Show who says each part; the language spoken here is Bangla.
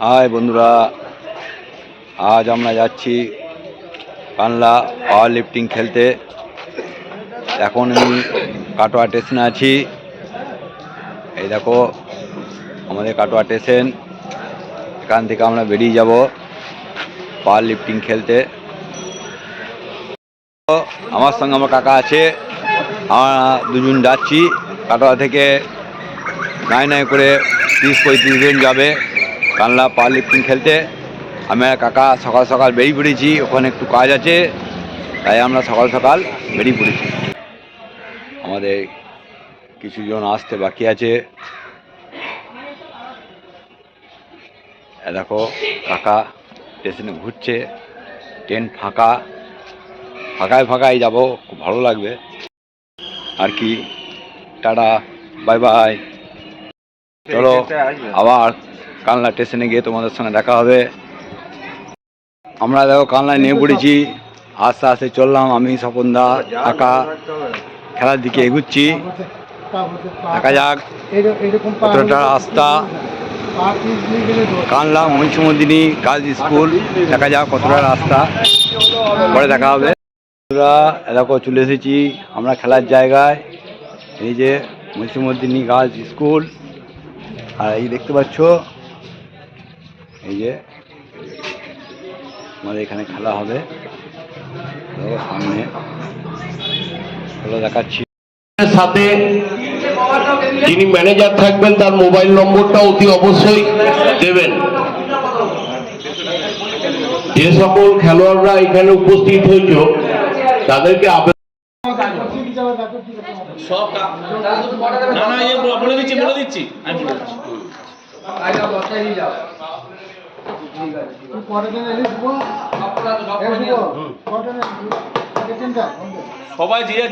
Speaker 1: হাই বন্ধুরা, আজ আমরা যাচ্ছি কানলা পাওয়ার লিফটিং খেলতে। এখন আমি কাটোয়া স্টেশনে আছি। এই দেখো আমাদের কাটোয়া স্টেশন। এখান থেকে আমরা বেরিয়ে যাব পাওয়ার লিফটিং খেলতে। আমার সঙ্গে আমার কাকা আছে, আমরা দুজন যাচ্ছি। কাটোয়া থেকে নাই করে 30-35 জন যাবে কানলা পাওয়ার লিফটিং খেলতে। আমি আর কাকা সকাল সকাল বেরিয়ে পড়েছি, ওখানে একটু কাজ আছে, তাই আমরা সকাল সকাল বেরিয়ে পড়েছি। আমাদের কিছু জন আসতে বাকি আছে। দেখো কাকা স্টেশনে ঘুরছে, ট্রেন ফাঁকায় যাব, খুব ভালো লাগবে আর কি। Tata, bye bye. চলো আবার কানলা স্টেশনে গিয়ে তোমাদের সঙ্গে দেখা হবে। আমরা দেখো কানলায় নেমে পড়েছি, আস্তে আস্তে চললাম। আমি স্বপনদা কাকা খেলার দিকে এগুচ্ছি। দেখা যাক কতটা রাস্তা। কানলা মহিষমর্দিনী গার্লস স্কুল, দেখা যাক কতটা রাস্তা, পরে দেখা হবে। দেখো চলে এসেছি আমরা খেলার জায়গায়। এই যে মহিষমর্দিনী গার্লস স্কুল, আর এই দেখতে পাচ্ছ এই যে আমাদের এখানে খেলা হবে। সামনে দেখাচ্ছি।
Speaker 2: সাথে যিনি ম্যানেজার থাকবেন তার মোবাইল নম্বরটা অতি অবশ্যই দেবেন। যে সকল খেলোয়াড়রা এখানে উপস্থিত হয়েছ তাদেরকে
Speaker 3: বলে দিচ্ছি সবাই যে